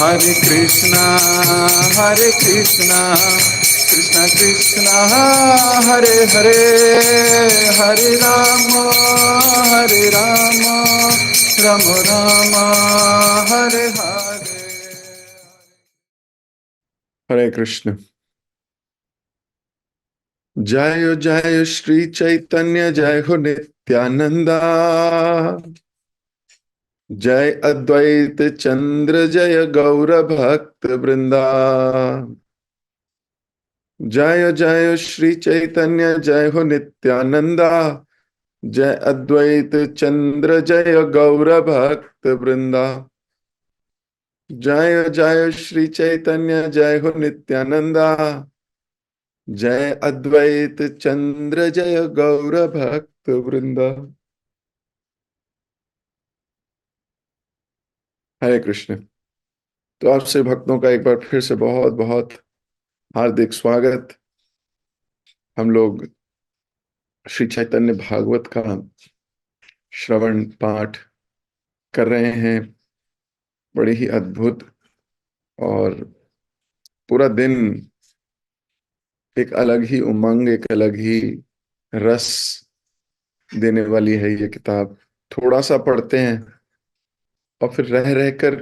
Hare Krishna, Hare Krishna, Krishna Krishna, Hare Hare, Hare Rama, Hare Rama, Rama Rama, Hare Hare. Hare Krishna. जय जय श्री चैतन्य, जय हो नित्यानंदा, जय अद्वैत चंद्र, जय गौर भक्त वृंदा। जय जय श्री चैतन्य, जय हो नित्यानंदा, जय अद्वैत चंद्र, जय गौर भक्त वृंदा। जय जय श्री चैतन्य, जय हो नित्यानंदा, जय अद्वैत चंद्र, जय गौर भक्त वृंदा। हरे कृष्ण। तो आपसे भक्तों का एक बार फिर से बहुत बहुत हार्दिक स्वागत। हम लोग श्री चैतन्य भागवत का श्रवण पाठ कर रहे हैं। बड़ी ही अद्भुत और पूरा दिन एक अलग ही उमंग, एक अलग ही रस देने वाली है ये किताब। थोड़ा सा पढ़ते हैं और फिर रह रहकर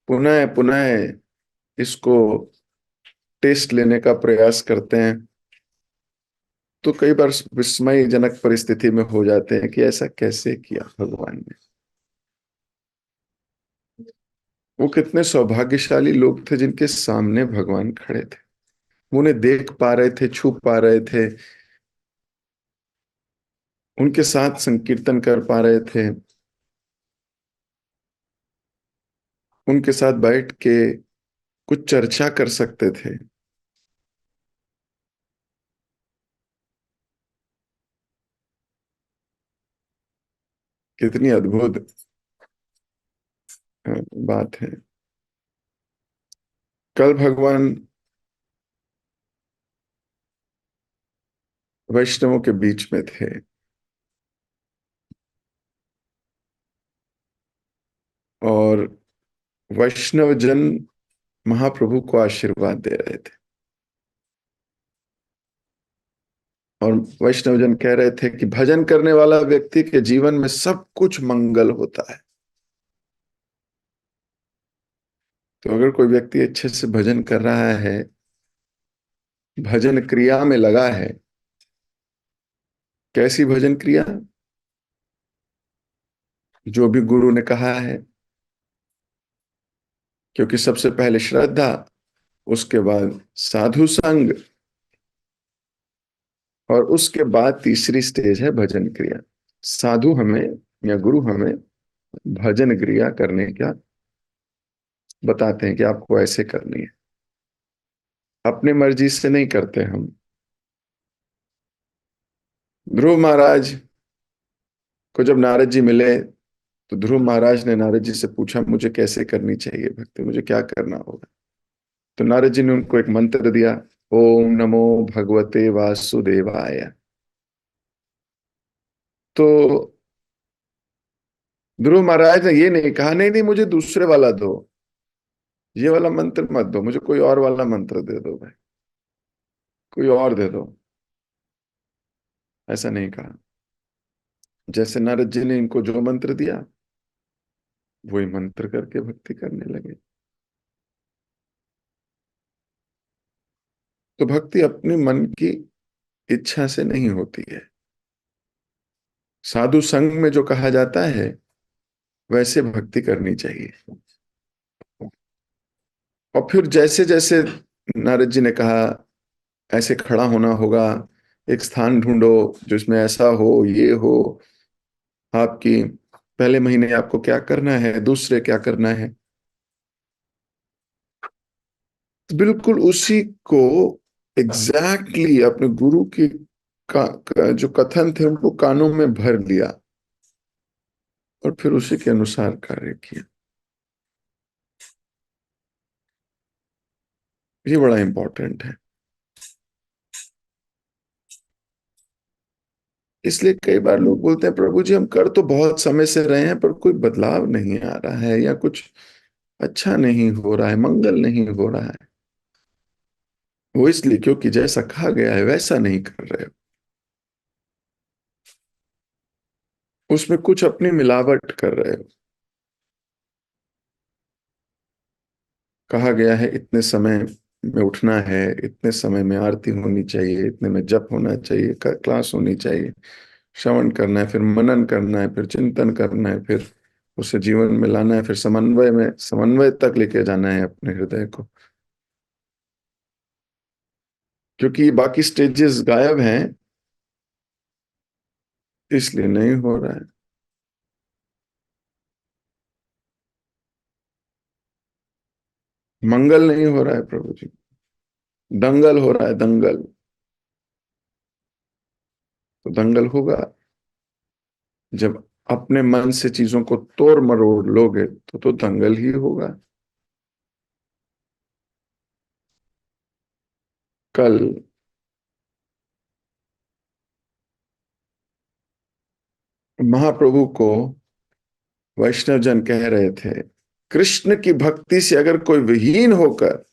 पुनः पुनः इसको टेस्ट लेने का प्रयास करते हैं, तो कई बार विस्मयजनक परिस्थिति में हो जाते हैं कि ऐसा कैसे किया भगवान ने। वो कितने सौभाग्यशाली लोग थे जिनके सामने भगवान खड़े थे, वो उन्हें देख पा रहे थे, छू पा रहे थे, उनके साथ संकीर्तन कर पा रहे थे, उनके साथ बैठ के कुछ चर्चा कर सकते थे। कितनी अद्भुत बात है। कल भगवान वैष्णवों के बीच में थे और वैष्णव जन महाप्रभु को आशीर्वाद दे रहे थे और वैष्णव जन कह रहे थे कि भजन करने वाला व्यक्ति के जीवन में सब कुछ मंगल होता है। तो अगर कोई व्यक्ति अच्छे से भजन कर रहा है, भजन क्रिया में लगा है, कैसी भजन क्रिया? जो भी गुरु ने कहा है, क्योंकि सबसे पहले श्रद्धा, उसके बाद साधु संग और उसके बाद तीसरी स्टेज है भजन क्रिया। साधु हमें या गुरु हमें भजन क्रिया करने का बताते हैं कि आपको ऐसे करनी है। अपनी मर्जी से नहीं करते हम। ध्रुव महाराज को जब नारद जी मिले तो ध्रुव महाराज ने नारद जी से पूछा, मुझे कैसे करनी चाहिए भक्ति, मुझे क्या करना होगा? तो नारद जी ने उनको एक मंत्र दिया, ओम नमो भगवते वासुदेवाय। तो ध्रुव महाराज ने ये नहीं कहा, नहीं नहीं मुझे दूसरे वाला दो, ये वाला मंत्र मत दो, मुझे कोई और वाला मंत्र दे दो भाई, कोई और दे दो। ऐसा नहीं कहा। जैसे नारद जी ने इनको जो मंत्र दिया वही मंत्र करके भक्ति करने लगे। तो भक्ति अपने मन की इच्छा से नहीं होती है। साधु संग में जो कहा जाता है वैसे भक्ति करनी चाहिए। और फिर जैसे जैसे नारद जी ने कहा ऐसे खड़ा होना होगा, एक स्थान ढूंढो जिसमें ऐसा हो, ये हो, आपकी पहले महीने आपको क्या करना है, दूसरे क्या करना है, तो बिल्कुल उसी को एग्जैक्टली अपने गुरु की जो कथन थे उनको कानों में भर लिया और फिर उसी के अनुसार कार्य किया। ये बड़ा इंपॉर्टेंट है। इसलिए कई बार लोग बोलते हैं, प्रभु जी हम कर तो बहुत समय से रहे हैं पर कोई बदलाव नहीं आ रहा है, या कुछ अच्छा नहीं हो रहा है, मंगल नहीं हो रहा है। वो इसलिए क्योंकि जैसा कहा गया है वैसा नहीं कर रहे हो, उसमें कुछ अपनी मिलावट कर रहे हो। कहा गया है इतने समय में उठना है, इतने समय में आरती होनी चाहिए, इतने में जप होना चाहिए, क्लास होनी चाहिए, श्रवण करना है, फिर मनन करना है, फिर चिंतन करना है, फिर उसे जीवन में लाना है, फिर समन्वय तक लेके जाना है अपने हृदय को। क्योंकि ये बाकी स्टेजेस गायब हैं, इसलिए नहीं हो रहा है। मंगल नहीं हो रहा है प्रभु जी, दंगल हो रहा है, दंगल। तो दंगल होगा जब अपने मन से चीजों को तोड़ मरोड़ लोगे, तो दंगल ही होगा। कल महाप्रभु को वैष्णव जन कह रहे थे, कृष्ण की भक्ति से अगर कोई विहीन होकर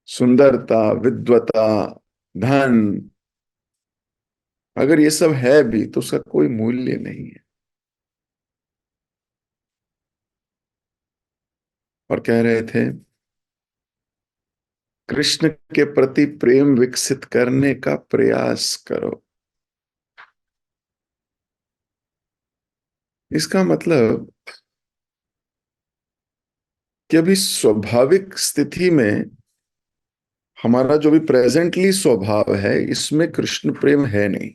सुंदरता, विद्वता, धन, अगर ये सब है भी तो उसका कोई मूल्य नहीं है। और कह रहे थे, कृष्ण के प्रति प्रेम विकसित करने का प्रयास करो। इसका मतलब कि अभी स्वाभाविक स्थिति में हमारा जो भी प्रेजेंटली स्वभाव है, इसमें कृष्ण प्रेम है नहीं।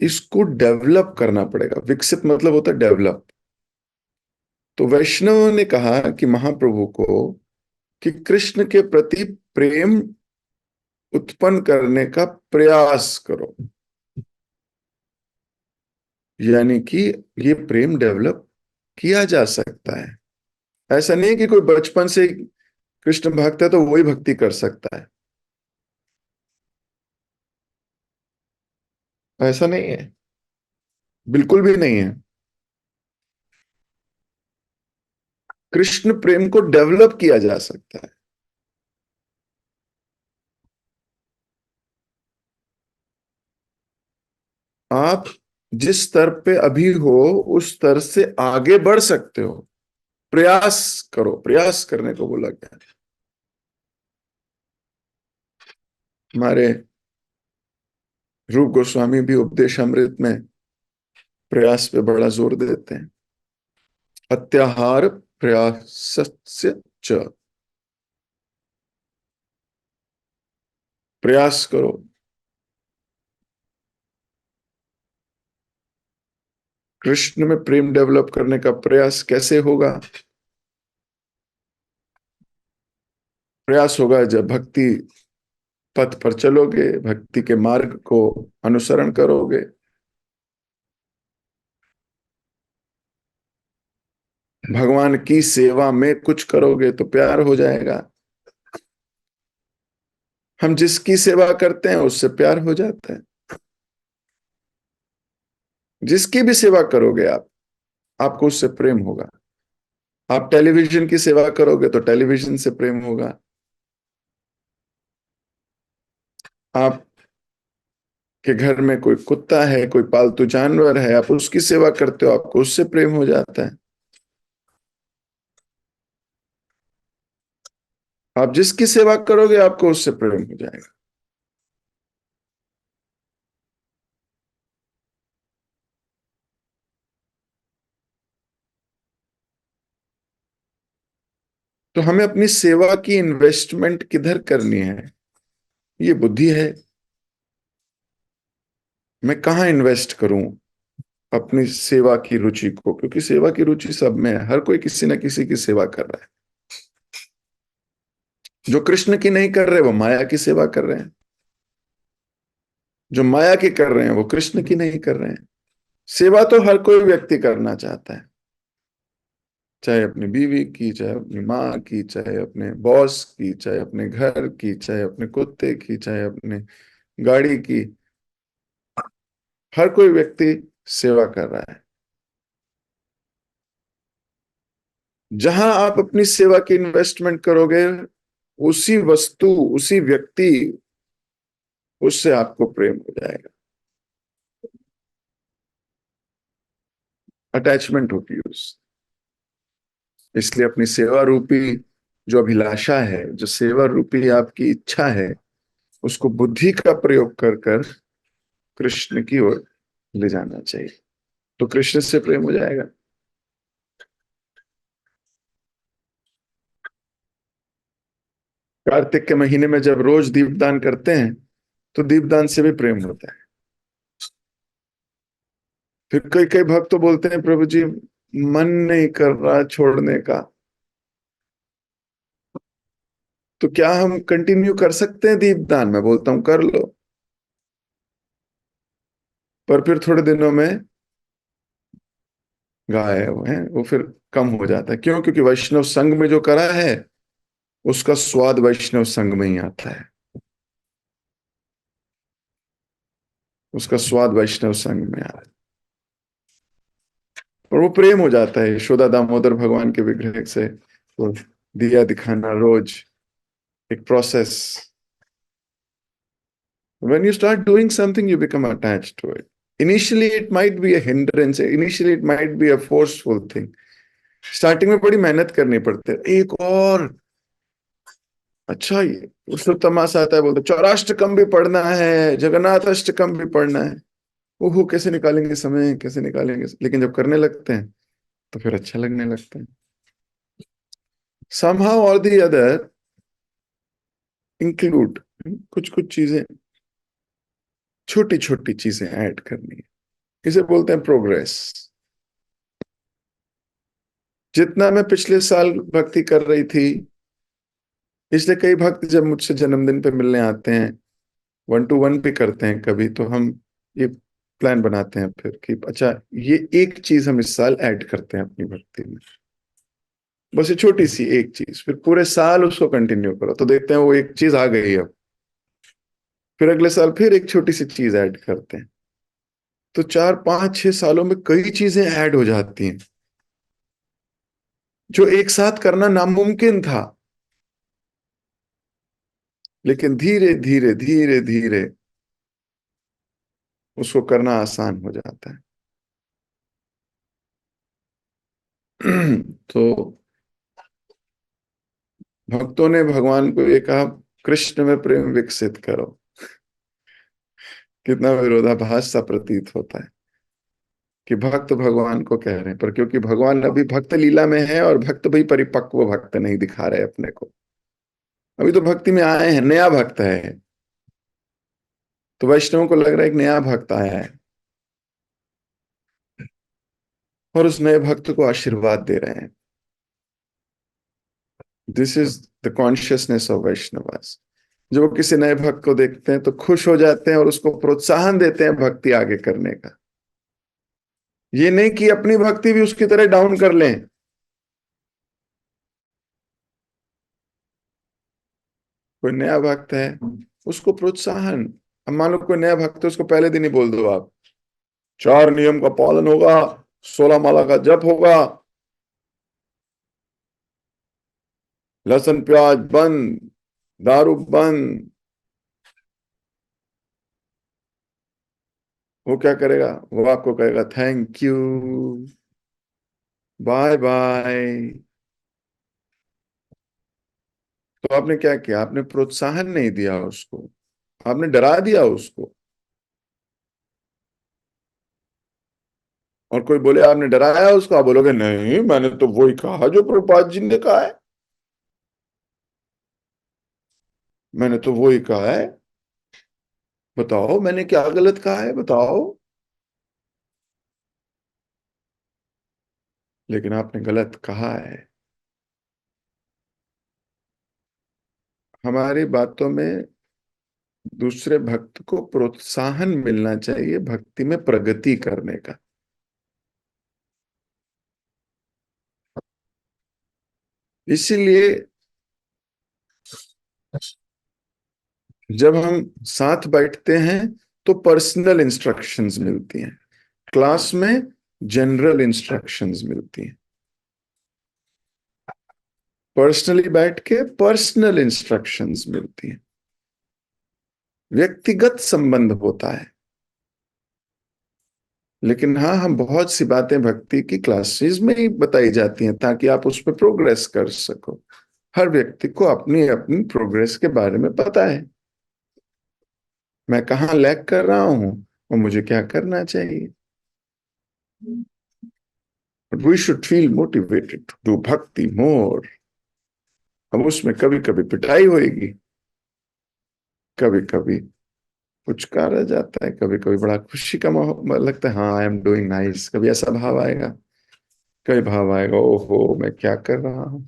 इसको डेवलप करना पड़ेगा। विकसित मतलब होता है डेवलप। तो वैष्णव ने कहा कि महाप्रभु को कि कृष्ण के प्रति प्रेम उत्पन्न करने का प्रयास करो। यानी कि ये प्रेम डेवलप किया जा सकता है। ऐसा नहीं है कि कोई बचपन से कृष्ण भक्त है तो वही भक्ति कर सकता है, ऐसा नहीं है, बिल्कुल भी नहीं है। कृष्ण प्रेम को डेवलप किया जा सकता है। आप जिस स्तर पे अभी हो उस स्तर से आगे बढ़ सकते हो। प्रयास करो, प्रयास करने को बोला गया है। हमारे रूप गोस्वामी भी उपदेश अमृत में प्रयास पे बड़ा जोर देते हैं। अत्याहार प्रयासस्य च, प्रयास करो। कृष्ण में प्रेम डेवलप करने का प्रयास कैसे होगा? प्रयास होगा जब भक्ति पथ पर चलोगे, भक्ति के मार्ग को अनुसरण करोगे, भगवान की सेवा में कुछ करोगे तो प्यार हो जाएगा। हम जिसकी सेवा करते हैं उससे प्यार हो जाता है। जिसकी भी सेवा करोगे आप, आपको उससे प्रेम होगा। आप टेलीविजन की सेवा करोगे तो टेलीविजन से प्रेम होगा। आप के घर में कोई कुत्ता है, कोई पालतू जानवर है, आप उसकी सेवा करते हो, आपको उससे प्रेम हो जाता है। आप जिसकी सेवा करोगे आपको उससे प्रेम हो जाएगा। तो हमें अपनी सेवा की इन्वेस्टमेंट किधर करनी है, ये बुद्धि है। मैं कहाँ इन्वेस्ट करूं अपनी सेवा की रुचि को? क्योंकि सेवा की रुचि सब में है, हर कोई किसी न किसी की सेवा कर रहा है। जो कृष्ण की नहीं कर रहे वो माया की सेवा कर रहे हैं, जो माया की कर रहे हैं वो कृष्ण की नहीं कर रहे हैं। सेवा तो हर कोई व्यक्ति करना चाहता है, चाहे अपनी बीवी की, चाहे अपनी माँ की, चाहे अपने बॉस की, चाहे अपने घर की, चाहे अपने कुत्ते की, चाहे अपने गाड़ी की। हर कोई व्यक्ति सेवा कर रहा है। जहां आप अपनी सेवा की इन्वेस्टमेंट करोगे, उसी वस्तु, उसी व्यक्ति, उससे आपको प्रेम हो जाएगा, अटैचमेंट होगी उस। इसलिए अपनी सेवा रूपी जो अभिलाषा है, जो सेवा रूपी आपकी इच्छा है, उसको बुद्धि का प्रयोग कर कर कृष्ण की ओर ले जाना चाहिए, तो कृष्ण से प्रेम हो जाएगा। कार्तिक के महीने में जब रोज दीपदान करते हैं, तो दीपदान से भी प्रेम होता है। फिर कई कई भक्त तो बोलते हैं, प्रभु जी मन नहीं कर रहा छोड़ने का, तो क्या हम कंटिन्यू कर सकते हैं दीपदान? मैं बोलता हूं कर लो, पर फिर थोड़े दिनों में गायब है वो, फिर कम हो जाता है। क्यों? क्योंकि वैष्णव संघ में जो करा है, उसका स्वाद वैष्णव संघ में ही आता है, उसका स्वाद वैष्णव संघ में आ रहा है, और वो प्रेम हो जाता है यशोदा दामोदर भगवान के विग्रह से। वो दिया दिखाना रोज एक process. When you start doing something, you become attached to it. Initially, it might be a hindrance. Initially, it might be a forceful thing. Starting में बड़ी मेहनत करनी पड़ती है, एक और अच्छा, ये उसको तमाशा आता है, बोलते चौराष्टकम भी पढ़ना है, जगन्नाथ अष्टकम भी पढ़ना है। ओहो, कैसे निकालेंगे समय, कैसे निकालेंगे? लेकिन जब करने लगते हैं तो फिर अच्छा लगने लगता है। somehow or the other include, कुछ कुछ चीजें, छोटी छोटी चीजें ऐड करनी है। इसे बोलते हैं प्रोग्रेस। जितना मैं पिछले साल भक्ति कर रही थी, इसलिए कई भक्त जब मुझसे जन्मदिन पे मिलने आते हैं, 1 to 1 भी करते हैं कभी, तो हम ये प्लान बनाते हैं फिर कि अच्छा, ये एक चीज हम इस साल ऐड करते हैं अपनी भक्ति में, बस ये छोटी सी एक चीज, फिर पूरे साल उसको कंटिन्यू करो, तो देखते हैं वो एक चीज आ गई अब, फिर अगले साल फिर एक छोटी सी चीज ऐड करते हैं, तो 4 5 6 सालों में कई चीजें ऐड हो जाती हैं, जो एक साथ करना नामुमकिन था, लेकिन धीरे धीरे धीरे धीरे उसको करना आसान हो जाता है। तो भक्तों ने भगवान को ये कहा, कृष्ण में प्रेम विकसित करो। कितना विरोधाभास सा प्रतीत होता है कि भक्त भगवान को कह रहे हैं, पर क्योंकि भगवान अभी भक्त लीला में है, और भक्त भी परिपक्व भक्त नहीं दिखा रहे अपने को, अभी तो भक्ति में आए हैं, नया भक्त है, तो वैष्णवों को लग रहा है एक नया भक्त आया है, और उस नए भक्त को आशीर्वाद दे रहे हैं। This is the consciousness of Vaishnavas. जब वो किसी नए भक्त को देखते हैं तो खुश हो जाते हैं, और उसको प्रोत्साहन देते हैं भक्ति आगे करने का। ये नहीं कि अपनी भक्ति भी उसकी तरह डाउन कर लें। कोई नया भक्त है, उसको प्रोत्साहन। अब मान लो कोई नया भक्त है, उसको पहले दिन ही बोल दो आप, 4 नियम का पालन होगा, 16 माला का जप होगा, लहसुन प्याज बंद, दारू बंद। वो क्या करेगा? वो आपको कहेगा थैंक यू, बाय बाय। तो आपने क्या किया? आपने प्रोत्साहन नहीं दिया उसको, आपने डरा दिया उसको। और कोई बोले आपने डराया उसको, आप बोलोगे नहीं, मैंने तो वही कहा जो प्रभुपाद जी ने कहा है, मैंने तो वही कहा है, बताओ मैंने क्या गलत कहा है, बताओ। लेकिन आपने गलत कहा है। हमारी बातों में दूसरे भक्त को प्रोत्साहन मिलना चाहिए भक्ति में प्रगति करने का। इसीलिए जब हम साथ बैठते हैं तो पर्सनल इंस्ट्रक्शंस मिलती हैं, क्लास में जनरल इंस्ट्रक्शंस मिलती हैं। पर्सनली बैठ के पर्सनल इंस्ट्रक्शंस मिलती हैं, व्यक्तिगत संबंध होता है। लेकिन हाँ, हम बहुत सी बातें भक्ति की क्लासेस में ही बताई जाती हैं ताकि आप उस पर प्रोग्रेस कर सको। हर व्यक्ति को अपनी अपनी प्रोग्रेस के बारे में पता है, मैं कहाँ लैग कर रहा हूं और मुझे क्या करना चाहिए। But we should feel motivated to do bhakti more. अब उसमें कभी कभी पिटाई होगी, कभी कभी पुचकारा जाता है, कभी कभी बड़ा खुशी का माहौल लगता है, हाँ आई एम डूइंग नाइस। कभी ऐसा भाव आएगा, कभी भाव आएगा ओहो मैं क्या कर रहा हूं।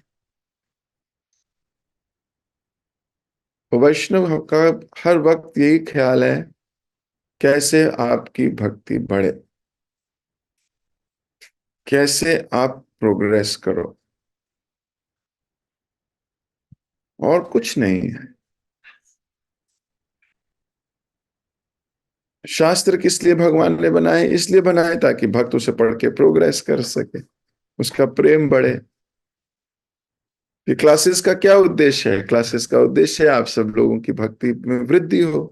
तो वैष्णव का हर वक्त यही ख्याल है, कैसे आपकी भक्ति बढ़े, कैसे आप प्रोग्रेस करो, और कुछ नहीं है। शास्त्र किस लिए भगवान ने बनाए? इसलिए बनाए ताकि भक्त उसे पढ़ के प्रोग्रेस कर सके, उसका प्रेम बढ़े। ये क्लासेस का क्या उद्देश्य है? क्लासेस का उद्देश्य है आप सब लोगों की भक्ति में वृद्धि हो,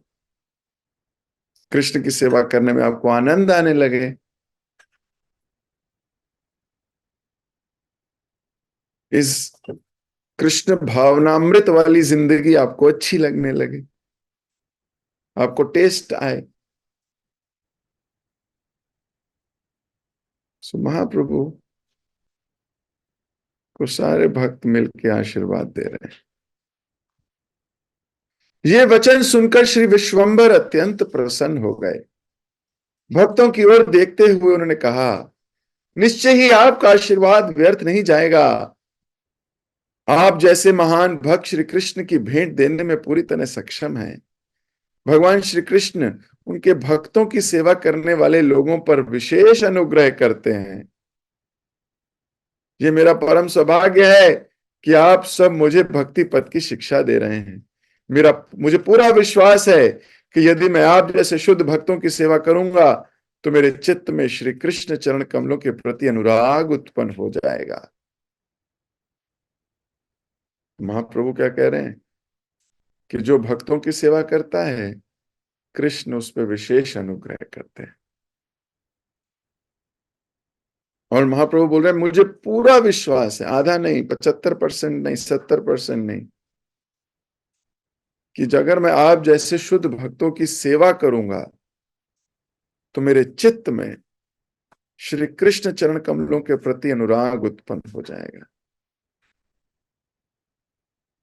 कृष्ण की सेवा करने में आपको आनंद आने लगे, इस कृष्ण भावनामृत वाली जिंदगी आपको अच्छी लगने लगे, आपको टेस्ट आए। सो महाप्रभु को सारे भक्त मिलके आशीर्वाद दे रहे हैं। ये वचन सुनकर श्री विश्वंभर अत्यंत प्रसन्न हो गए। भक्तों की ओर देखते हुए उन्होंने कहा, निश्चय ही आपका आशीर्वाद व्यर्थ नहीं जाएगा। आप जैसे महान भक्त श्री कृष्ण की भेंट देने में पूरी तरह सक्षम हैं। भगवान श्री कृष्ण उनके भक्तों की सेवा करने वाले लोगों पर विशेष अनुग्रह करते हैं। ये मेरा परम सौभाग्य है कि आप सब मुझे भक्ति पथ की शिक्षा दे रहे हैं। मुझे पूरा विश्वास है कि यदि मैं आप जैसे शुद्ध भक्तों की सेवा करूंगा तो मेरे चित्त में श्री कृष्ण चरण कमलों के प्रति अनुराग उत्पन्न हो जाएगा। महाप्रभु क्या कह रहे हैं कि जो भक्तों की सेवा करता है, कृष्ण उस पर विशेष अनुग्रह करते हैं। और महाप्रभु बोल रहे हैं, मुझे पूरा विश्वास है, आधा नहीं, 75% नहीं, 70% नहीं, कि अगर मैं आप जैसे शुद्ध भक्तों की सेवा करूंगा तो मेरे चित्त में श्री कृष्ण चरण कमलों के प्रति अनुराग उत्पन्न हो जाएगा।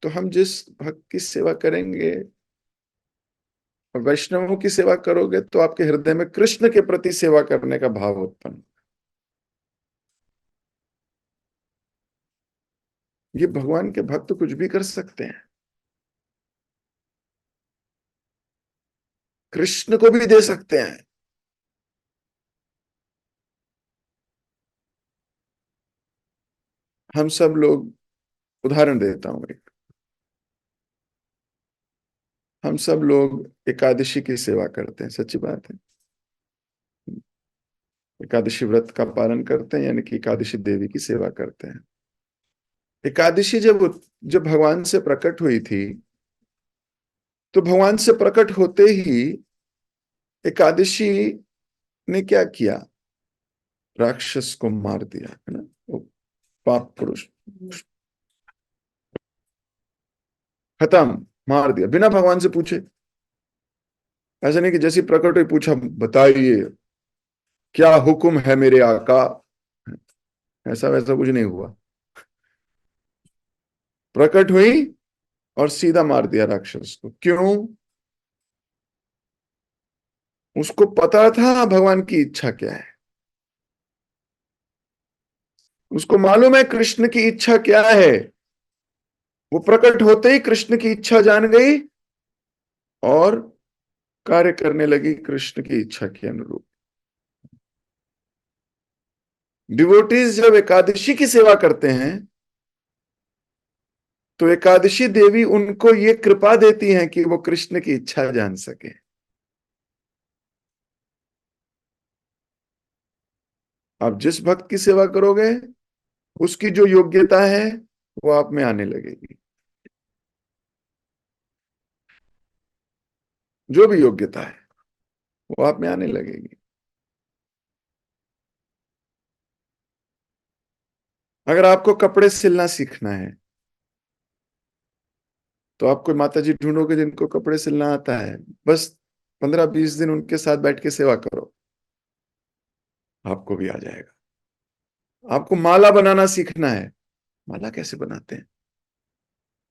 तो हम जिस भक्त की सेवा करेंगे और वैष्णवों की सेवा करोगे तो आपके हृदय में कृष्ण के प्रति सेवा करने का भाव उत्पन्न। ये भगवान के भक्त कुछ भी कर सकते हैं, कृष्ण को भी दे सकते हैं। हम सब लोग, उदाहरण देता हूं एक, हम सब लोग एकादशी की सेवा करते हैं, सच्ची बात है। एकादशी व्रत का पालन करते हैं, यानी कि एकादशी देवी की सेवा करते हैं। एकादशी जब भगवान से प्रकट हुई थी, तो भगवान से प्रकट होते ही एकादशी ने क्या किया? राक्षस को मार दिया, है ना, वो पाप पुरुष खत्म, मार दिया बिना भगवान से पूछे। ऐसा नहीं कि जैसी प्रकट हुई पूछा, बताइए क्या हुक्म है मेरे आका। ऐसा वैसा कुछ नहीं हुआ, प्रकट हुई और सीधा मार दिया राक्षस को। क्यों? उसको पता था भगवान की इच्छा क्या है, उसको मालूम है कृष्ण की इच्छा क्या है। वो प्रकट होते ही कृष्ण की इच्छा जान गई और कार्य करने लगी कृष्ण की इच्छा के अनुरूप। डिवोटीज जब एकादशी की सेवा करते हैं तो एकादशी देवी उनको ये कृपा देती हैं कि वो कृष्ण की इच्छा जान सके। आप जिस भक्त की सेवा करोगे उसकी जो योग्यता है वो आप में आने लगेगी। जो भी योग्यता है वो आप में आने लगेगी। अगर आपको कपड़े सिलना सीखना है तो आप कोई माता जी ढूंढोगे जिनको कपड़े सिलना आता है, बस 15-20 दिन उनके साथ बैठ के सेवा करो, आपको भी आ जाएगा। आपको माला बनाना सीखना है, माला कैसे बनाते हैं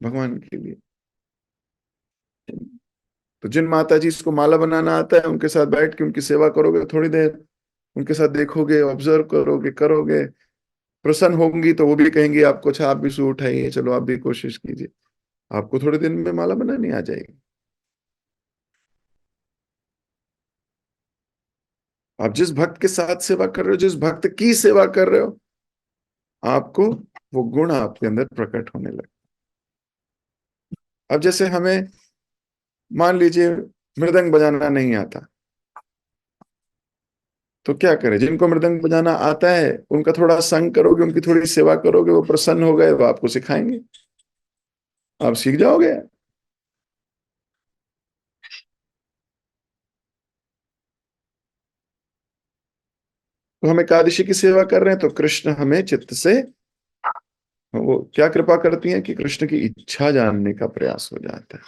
भगवान के लिए, तो जिन माता जी इसको माला बनाना आता है उनके साथ बैठ के उनकी सेवा करोगे, थोड़ी देर उनके साथ देखोगे, ऑब्जर्व करोगे, करोगे, प्रसन्न होंगी तो वो भी कहेंगी आपको, अच्छा आप भी सू उठाइए, चलो आप भी कोशिश कीजिए, आपको थोड़े दिन में माला बनानी आ जाएगी। आप जिस भक्त के साथ सेवा कर रहे हो, जिस भक्त की सेवा कर रहे हो, आपको वो गुण आपके अंदर प्रकट होने लगे। अब जैसे हमें मान लीजिए मृदंग बजाना नहीं आता, तो क्या करें? जिनको मृदंग बजाना आता है उनका थोड़ा संग करोगे, उनकी थोड़ी सेवा करोगे, वो प्रसन्न हो गए, वो आपको सिखाएंगे, आप सीख जाओगे। तो हम एकादशी की सेवा कर रहे हैं तो कृष्ण हमें चित्त से वो क्या कृपा करती हैं कि कृष्ण की इच्छा जानने का प्रयास हो जाता है।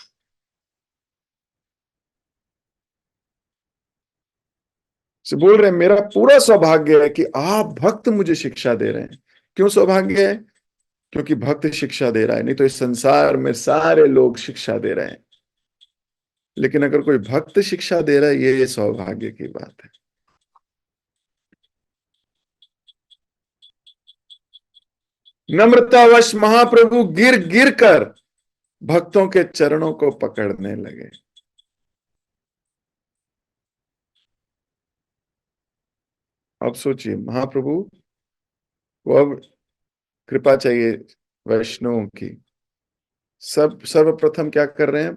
से बोल रहे हैं मेरा पूरा सौभाग्य है कि आप भक्त मुझे शिक्षा दे रहे हैं। क्यों सौभाग्य है? क्योंकि भक्त शिक्षा दे रहा है, नहीं तो इस संसार में सारे लोग शिक्षा दे रहे हैं, लेकिन अगर कोई भक्त शिक्षा दे रहा है ये सौभाग्य की बात है। नम्रतावश महाप्रभु गिर गिर कर भक्तों के चरणों को पकड़ने लगे। अब सोचिए महाप्रभु को अब कृपा चाहिए वैष्णवों की, सब सर्वप्रथम क्या कर रहे हैं?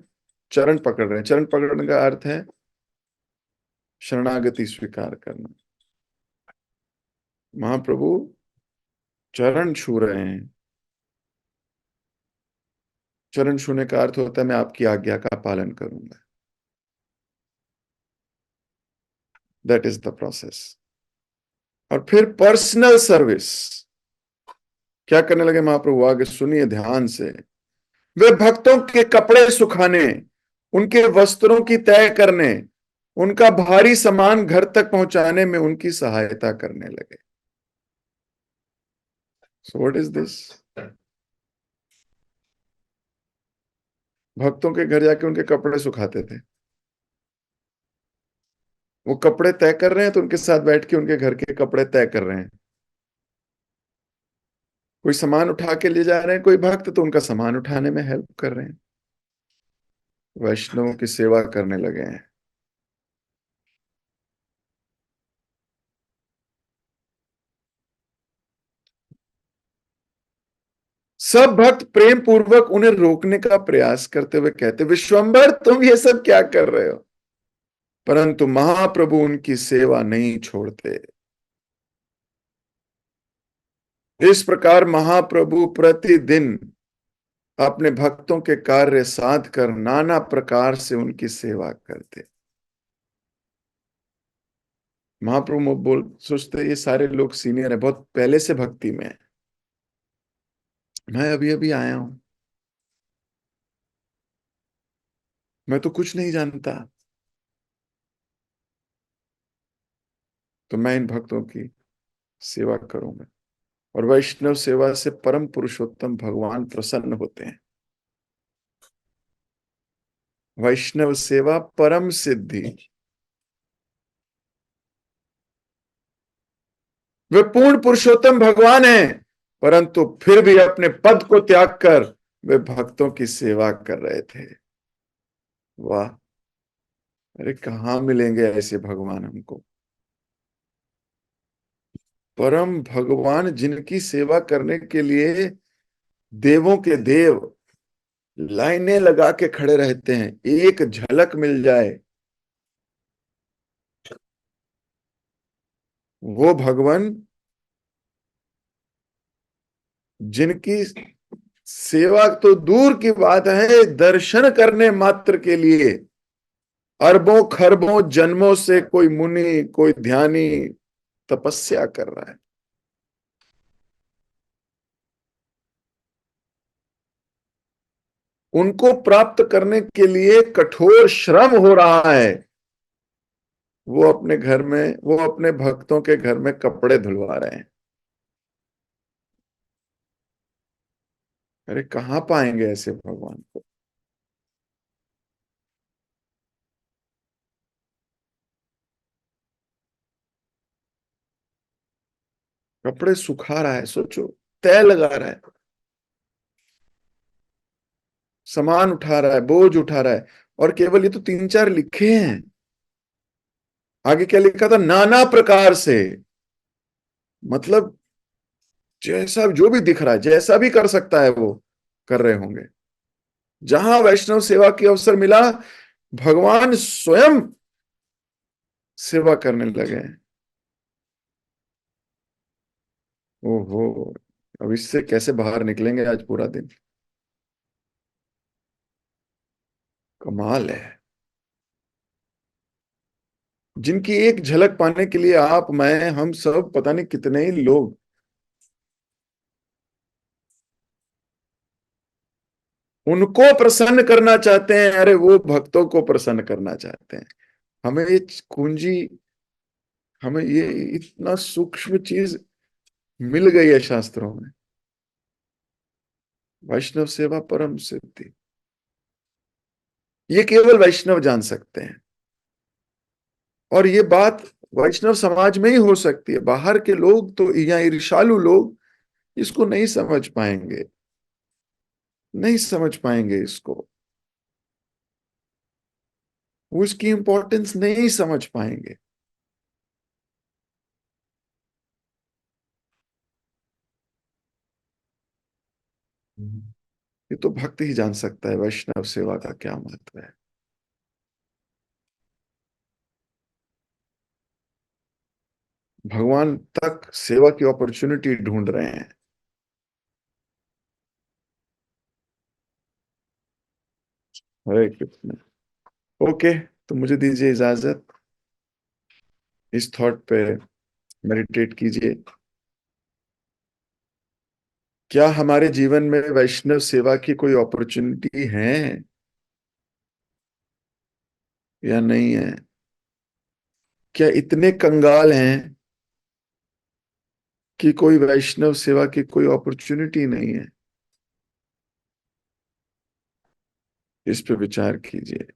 चरण पकड़ रहे हैं। चरण पकड़ने का अर्थ है शरणागति स्वीकार करना। महाप्रभु चरण छू रहे हैं। चरण छूने का अर्थ होता है मैं आपकी आज्ञा का पालन करूंगा। That is the process. और फिर पर्सनल सर्विस क्या करने लगे महाप्रभु? आगे सुनिए ध्यान से। वे भक्तों के कपड़े सुखाने, उनके वस्त्रों की तय करने, उनका भारी सामान घर तक पहुंचाने में उनकी सहायता करने लगे। So what is this? भक्तों के घर जाके उनके कपड़े सुखाते थे। वो कपड़े तय कर रहे हैं तो उनके साथ बैठ के उनके घर के कपड़े तय कर रहे हैं। कोई सामान उठा के ले जा रहे हैं कोई भक्त, तो उनका सामान उठाने में हेल्प कर रहे हैं। वैष्णवों की सेवा करने लगे हैं। सब भक्त प्रेम पूर्वक उन्हें रोकने का प्रयास करते हुए कहते, विश्वंभर तुम ये सब क्या कर रहे हो? परंतु महाप्रभु उनकी सेवा नहीं छोड़ते। इस प्रकार महाप्रभु प्रतिदिन अपने भक्तों के कार्य साध कर नाना प्रकार से उनकी सेवा करते। महाप्रभु बोल सोचते ये सारे लोग सीनियर है, बहुत पहले से भक्ति में है, मैं अभी अभी आया हूं, मैं तो कुछ नहीं जानता, तो मैं इन भक्तों की सेवा करूंगा। और वैष्णव सेवा से परम पुरुषोत्तम भगवान प्रसन्न होते हैं। वैष्णव सेवा परम सिद्धि। वे पूर्ण पुरुषोत्तम भगवान हैं, परंतु फिर भी अपने पद को त्याग कर वे भक्तों की सेवा कर रहे थे। वाह! अरे कहां मिलेंगे ऐसे भगवान हमको? परम भगवान जिनकी सेवा करने के लिए देवों के देव लाइनें लगा के खड़े रहते हैं, एक झलक मिल जाए, वो भगवान जिनकी सेवा तो दूर की बात है, दर्शन करने मात्र के लिए अरबों खरबों जन्मों से कोई मुनि कोई ध्यानी तपस्या कर रहा है। उनको प्राप्त करने के लिए कठोर श्रम हो रहा है। वो अपने भक्तों के घर में कपड़े धुलवा रहे हैं। अरे कहां पाएंगे ऐसे भगवान को। कपड़े सुखा रहा है, सोचो, तय लगा रहा है, सामान उठा रहा है, बोझ उठा रहा है। और केवल ये तो तीन चार लिखे हैं, आगे क्या लिखा था, नाना प्रकार से। मतलब जैसा जो भी दिख रहा है, जैसा भी कर सकता है वो कर रहे होंगे। जहां वैष्णव सेवा की अवसर मिला, भगवान स्वयं सेवा करने लगे हैं। ओहो, अब इससे कैसे बाहर निकलेंगे आज पूरा दिन। कमाल है। जिनकी एक झलक पाने के लिए आप, मैं, हम सब, पता नहीं कितने ही लोग उनको प्रसन्न करना चाहते हैं। अरे वो भक्तों को प्रसन्न करना चाहते हैं। हमें ये कुंजी, हमें ये इतना सूक्ष्म चीज मिल गई है शास्त्रों में। वैष्णव सेवा परम सिद्धि, ये केवल वैष्णव जान सकते हैं। और ये बात वैष्णव समाज में ही हो सकती है। बाहर के लोग तो, या ईर्ष्यालु लोग, इसको नहीं समझ पाएंगे, नहीं समझ पाएंगे इसको। वो इसकी इंपॉर्टेंस नहीं समझ पाएंगे। ये तो भक्त ही जान सकता है वैष्णव सेवा का क्या महत्व है। भगवान तक सेवा की अपॉर्चुनिटी ढूंढ रहे हैं। हरे कृष्ण। ओके, तो मुझे दीजिए इजाजत। इस थॉट पे मेडिटेट कीजिए। क्या हमारे जीवन में वैष्णव सेवा की कोई अपॉर्चुनिटी है या नहीं है? क्या इतने कंगाल हैं कि कोई वैष्णव सेवा की कोई अपॉर्चुनिटी नहीं है? इस पे विचार कीजिए।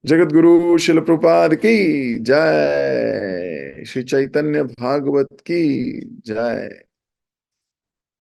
जगत गुरु शिल प्रभुपाद की जय। श्री चैतन्य भागवत की जय।